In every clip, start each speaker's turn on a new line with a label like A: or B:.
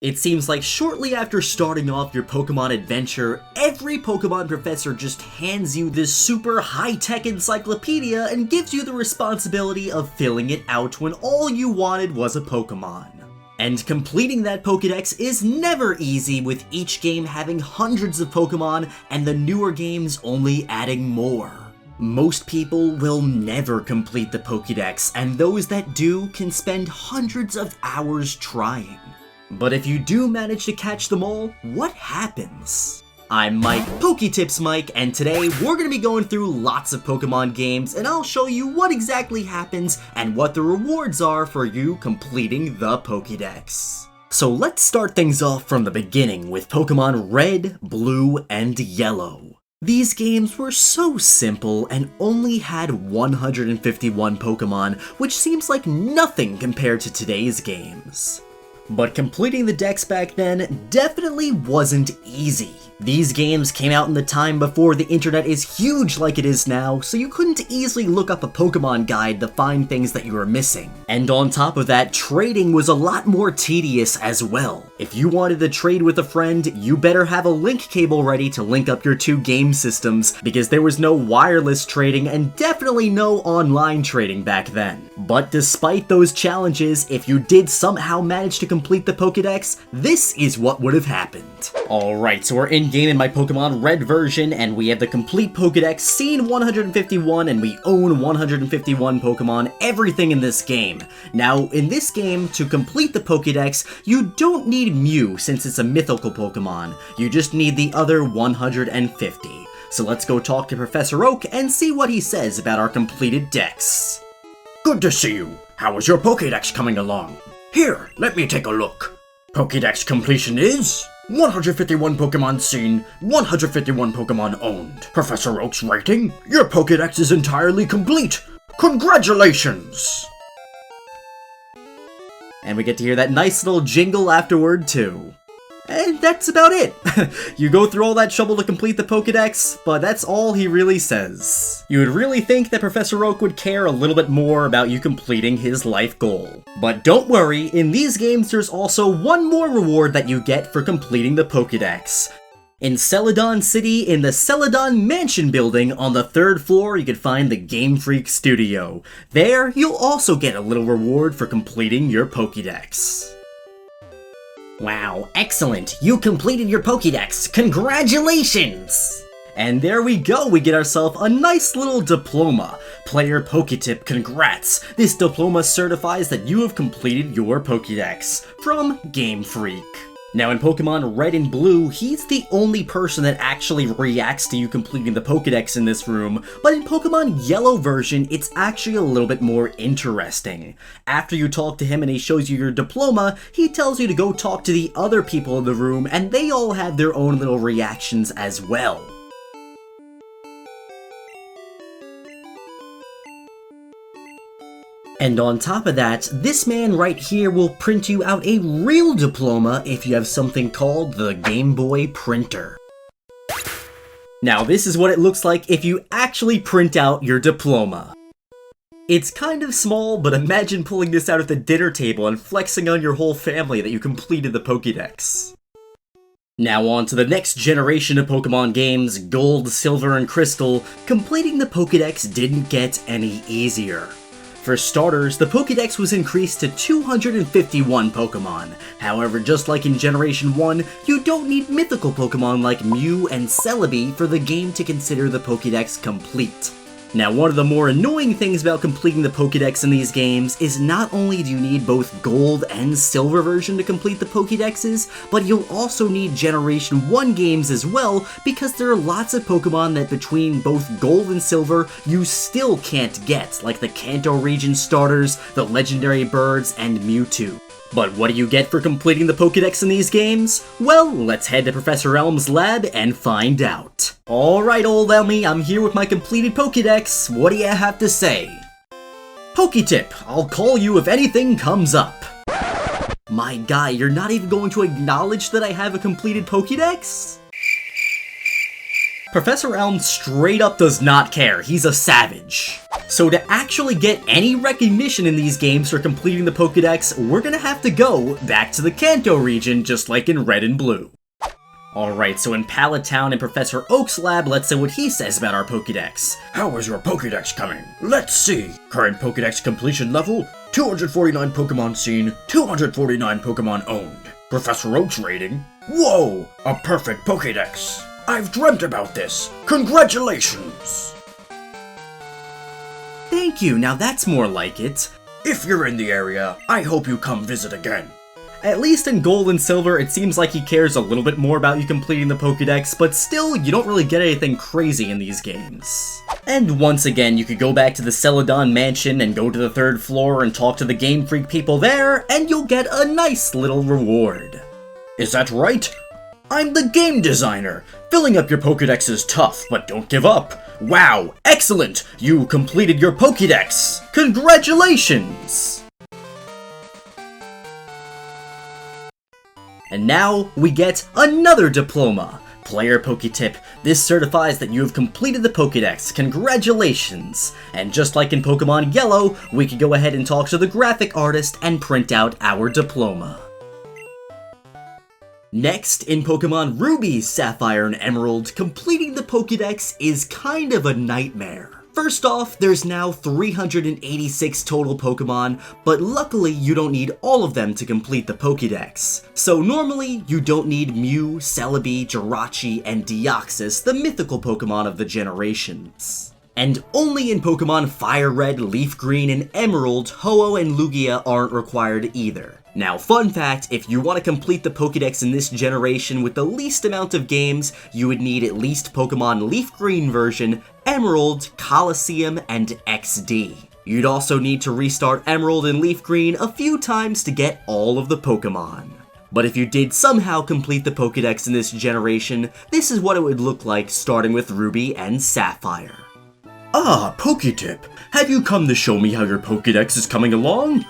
A: It seems like shortly after starting off your Pokemon adventure, every Pokemon professor just hands you this super high-tech encyclopedia and gives you the responsibility of filling it out when all you wanted was a Pokemon. And completing that Pokédex is never easy, with each game having hundreds of Pokemon and the newer games only adding more. Most people will never complete the Pokédex, and those that do can spend hundreds of hours trying. But if you do manage to catch them all, what happens? I'm Mike, PokeTips Mike, and today we're going to be going through lots of Pokemon games, and I'll show you what exactly happens and what the rewards are for you completing the Pokédex. So let's start things off from the beginning with Pokemon Red, Blue, and Yellow. These games were so simple and only had 151 Pokemon, which seems like nothing compared to today's games. But completing the decks back then definitely wasn't easy. These games came out in the time before the internet is huge like it is now, so you couldn't easily look up a Pokemon guide to find things that you were missing. And on top of that, trading was a lot more tedious as well. If you wanted to trade with a friend, you better have a link cable ready to link up your two game systems, because there was no wireless trading and definitely no online trading back then. But despite those challenges, if you did somehow manage to complete the Pokédex, this is what would have happened. Alright, so we're in-game in my Pokemon Red version, and we have the complete Pokédex, Scene 151, and we own 151 Pokemon, everything in this game. Now, in this game, to complete the Pokédex, you don't need Mew since it's a mythical Pokemon. You just need the other 150. So let's go talk to Professor Oak and see what he says about our completed decks.
B: Good to see you. How is your Pokédex coming along? Here, let me take a look. Pokédex completion is 151 Pokemon seen, 151 Pokemon owned. Professor Oak's rating? Your Pokédex is entirely complete. Congratulations!
A: And we get to hear that nice little jingle afterward too. And that's about it. You go through all that trouble to complete the Pokédex, but that's all he really says. You would really think that Professor Oak would care a little bit more about you completing his life goal. But don't worry, in these games there's also one more reward that you get for completing the Pokédex. In Celadon City, in the Celadon Mansion building, on the 3rd floor, you can find the Game Freak Studio. There, you'll also get a little reward for completing your Pokédex.
C: Wow, excellent! You completed your Pokédex! Congratulations!
A: And there we go, we get ourselves a nice little diploma. Player PokeTip, congrats! This diploma certifies that you have completed your Pokédex. From Game Freak. Now in Pokemon Red and Blue, he's the only person that actually reacts to you completing the Pokédex in this room, but in Pokemon Yellow version, it's actually a little bit more interesting. After you talk to him and he shows you your diploma, he tells you to go talk to the other people in the room, and they all have their own little reactions as well. And on top of that, this man right here will print you out a real diploma if you have something called the Game Boy printer. Now this is what it looks like if you actually print out your diploma. It's kind of small, but imagine pulling this out at the dinner table and flexing on your whole family that you completed the Pokédex. Now on to the next generation of Pokemon games, Gold, Silver, and Crystal. Completing the Pokédex didn't get any easier. For starters, the Pokédex was increased to 251 Pokemon. However, just like in Generation 1, you don't need mythical Pokemon like Mew and Celebi for the game to consider the Pokédex complete. Now, one of the more annoying things about completing the Pokédex in these games is not only do you need both Gold and Silver version to complete the Pokédexes, but you'll also need Generation 1 games as well, because there are lots of Pokemon that between both Gold and Silver you still can't get, like the Kanto region starters, the legendary birds, and Mewtwo. But what do you get for completing the Pokédex in these games? Well, let's head to Professor Elm's lab and find out. Alright, old Elmy, I'm here with my completed Pokédex. What do you have to say? PokeTip, I'll call you if anything comes up. My guy, you're not even going to acknowledge that I have a completed Pokédex? Professor Elm straight up does not care, he's a savage. So to actually get any recognition in these games for completing the Pokédex, we're gonna have to go back to the Kanto region, just like in Red and Blue. Alright, so in Pallet Town in Professor Oak's lab, let's see what he says about our Pokédex.
B: How is your Pokédex coming? Let's see. Current Pokédex completion level, 249 Pokémon seen, 249 Pokémon owned. Professor Oak's rating, whoa, a perfect Pokédex. I've dreamt about this. Congratulations.
A: Thank you, now that's more like it.
B: If you're in the area, I hope you come visit again.
A: At least in Gold and Silver, it seems like he cares a little bit more about you completing the Pokédex, but still, you don't really get anything crazy in these games. And once again, you could go back to the Celadon Mansion and go to the 3rd floor and talk to the Game Freak people there, and you'll get a nice little reward.
B: Is that right? I'm the game designer. Filling up your Pokédex is tough, but don't give up. Wow, excellent! You completed your Pokédex! Congratulations!
A: And now, we get another diploma. Player PokeTip. This certifies that you have completed the Pokédex. Congratulations! And just like in Pokemon Yellow, we can go ahead and talk to the graphic artist and print out our diploma. Next, in Pokemon Rubies, Sapphire, and Emerald, completing the Pokédex is kind of a nightmare. First off, there's now 386 total Pokemon, but luckily you don't need all of them to complete the Pokédex. So normally, you don't need Mew, Celebi, Jirachi, and Deoxys, the mythical Pokemon of the generations. And only in Pokemon Fire Red, Leaf Green, and Emerald, Ho-Oh and Lugia aren't required either. Now, fun fact, if you want to complete the Pokédex in this generation with the least amount of games, you would need at least Pokemon Leaf Green version, Emerald, Colosseum, and XD. You'd also need to restart Emerald and Leaf Green a few times to get all of the Pokemon. But if you did somehow complete the Pokédex in this generation, this is what it would look like starting with Ruby and Sapphire.
B: Ah, PokeTip, have you come to show me how your Pokédex is coming along?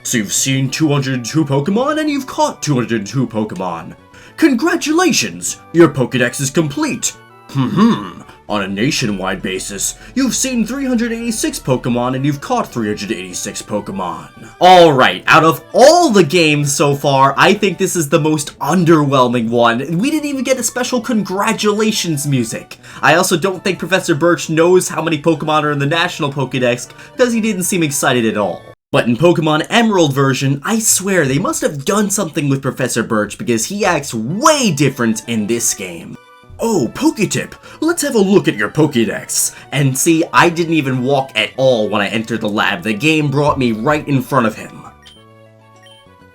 B: So you've seen 202 Pokemon and you've caught 202 Pokemon. Congratulations, your Pokédex is complete. On a nationwide basis, you've seen 386 Pokemon and you've caught 386 Pokemon.
A: Alright, out of all the games so far, I think this is the most underwhelming one. We didn't even get a special congratulations music. I also don't think Professor Birch knows how many Pokemon are in the National Pokédex, because he didn't seem excited at all. But in Pokemon Emerald version, I swear they must have done something with Professor Birch because he acts way different in this game.
B: Oh, PokeTip, let's have a look at your Pokédex.
A: And see, I didn't even walk at all when I entered the lab. The game brought me right in front of him.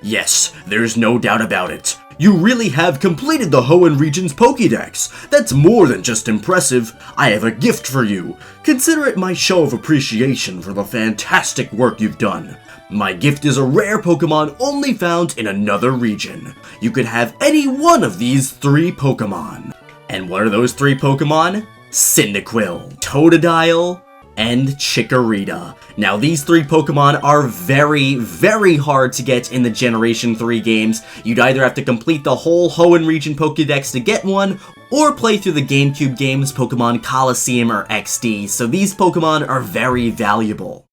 B: Yes, there's no doubt about it. You really have completed the Hoenn region's Pokédex. That's more than just impressive. I have a gift for you. Consider it my show of appreciation for the fantastic work you've done. My gift is a rare Pokemon only found in another region. You could have any one of these 3 Pokemon.
A: And what are those 3 Pokemon? Cyndaquil, Totodile, and Chikorita. Now these 3 Pokemon are very, very hard to get in the Generation 3 games. You'd either have to complete the whole Hoenn region Pokédex to get one, or play through the GameCube games Pokemon Colosseum or XD, so these Pokemon are very valuable.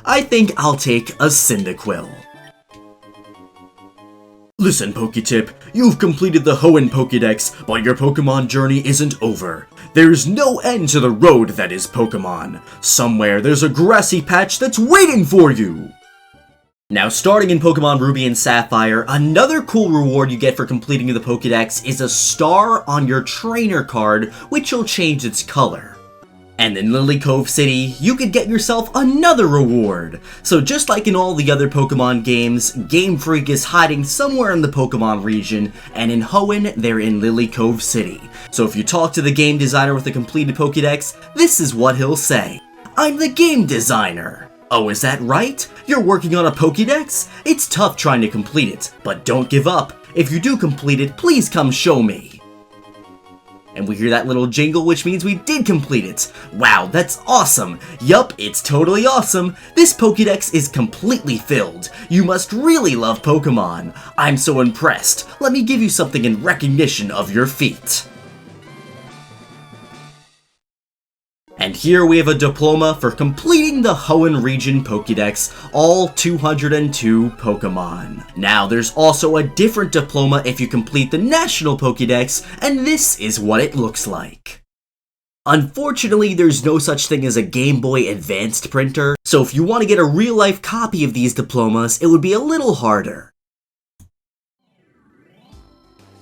A: I think I'll take a Cyndaquil.
B: Listen, PokeTip, you've completed the Hoenn Pokédex, but your Pokemon journey isn't over. There's no end to the road that is Pokemon. Somewhere there's a grassy patch that's waiting for you!
A: Now, starting in Pokemon Ruby and Sapphire, another cool reward you get for completing the Pokédex is a star on your trainer card, which will change its color. And in Lily Cove City, you could get yourself another reward. So just like in all the other Pokemon games, Game Freak is hiding somewhere in the Pokemon region, and in Hoenn, they're in Lily Cove City. So if you talk to the game designer with a completed Pokédex, this is what he'll say. I'm the game designer. Oh, is that right? You're working on a Pokédex? It's tough trying to complete it, but don't give up. If you do complete it, please come show me. And we hear that little jingle, which means we did complete it. Wow, that's awesome. Yup, it's totally awesome. This Pokédex is completely filled. You must really love Pokemon. I'm so impressed. Let me give you something in recognition of your feat. And here we have a diploma for completing the Hoenn region Pokédex, all 202 Pokemon. Now, there's also a different diploma if you complete the national Pokédex, and this is what it looks like. Unfortunately, there's no such thing as a Game Boy Advanced printer, so if you want to get a real-life copy of these diplomas, it would be a little harder.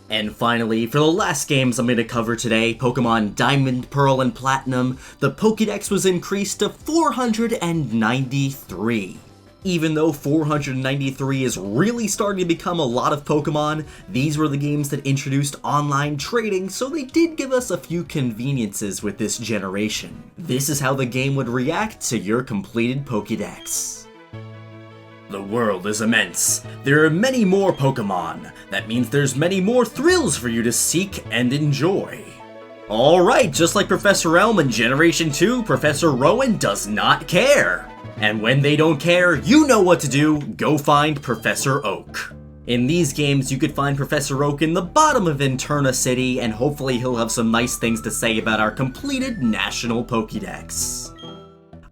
A: And finally, for the last games I'm going to cover today, Pokemon Diamond, Pearl, and Platinum, the Pokédex was increased to 493. Even though 493 is really starting to become a lot of Pokemon, these were the games that introduced online trading, so they did give us a few conveniences with this generation. This is how the game would react to your completed Pokédex. The world is immense. There are many more Pokemon. That means there's many more thrills for you to seek and enjoy. Alright, just like Professor Elm in Generation 2, Professor Rowan does not care. And when they don't care, you know what to do, go find Professor Oak. In these games, you could find Professor Oak in the bottom of Interna City, and hopefully he'll have some nice things to say about our completed national Pokédex.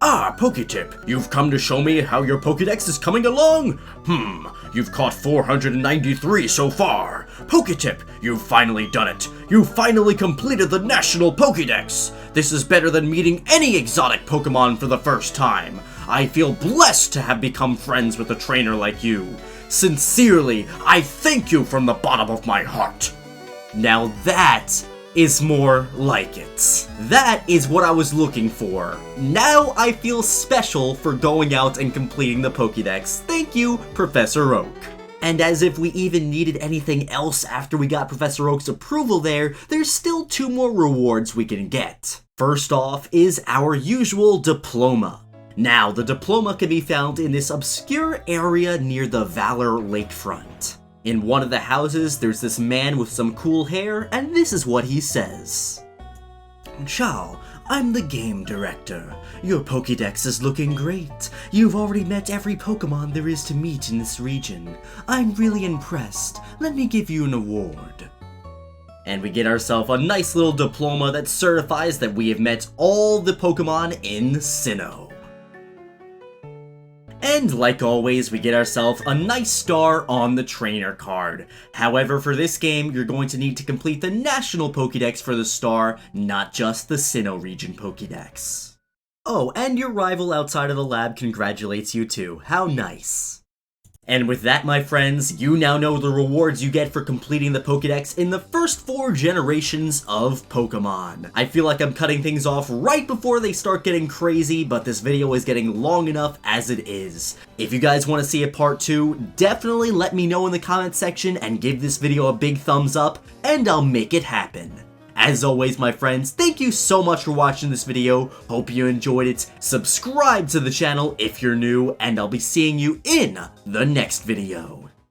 B: Ah, PokeTip, you've come to show me how your Pokédex is coming along? You've caught 493 so far. PokeTip, you've finally done it. You finally completed the national Pokédex. This is better than meeting any exotic Pokemon for the first time. I feel blessed to have become friends with a trainer like you. Sincerely, I thank you from the bottom of my heart.
A: Now that is more like it. That is what I was looking for. Now I feel special for going out and completing the Pokédex. Thank you, Professor Oak. And as if we even needed anything else after we got Professor Oak's approval there's still 2 more rewards we can get. First off is our usual diploma. Now, the diploma can be found in this obscure area near the Valor Lakefront. In one of the houses, there's this man with some cool hair, and this is what he says. Ciao, I'm the game director. Your Pokédex is looking great. You've already met every Pokemon there is to meet in this region. I'm really impressed. Let me give you an award. And we get ourselves a nice little diploma that certifies that we have met all the Pokemon in Sinnoh. And like always, we get ourselves a nice star on the trainer card. However, for this game, you're going to need to complete the national Pokédex for the star, not just the Sinnoh region Pokédex. Oh, and your rival outside of the lab congratulates you too. How nice. And with that, my friends, you now know the rewards you get for completing the Pokédex in the first 4 generations of Pokemon. I feel like I'm cutting things off right before they start getting crazy, but this video is getting long enough as it is. If you guys want to see a part 2, definitely let me know in the comment section and give this video a big thumbs up, and I'll make it happen. As always, my friends, thank you so much for watching this video. Hope you enjoyed it. Subscribe to the channel if you're new, and I'll be seeing you in the next video.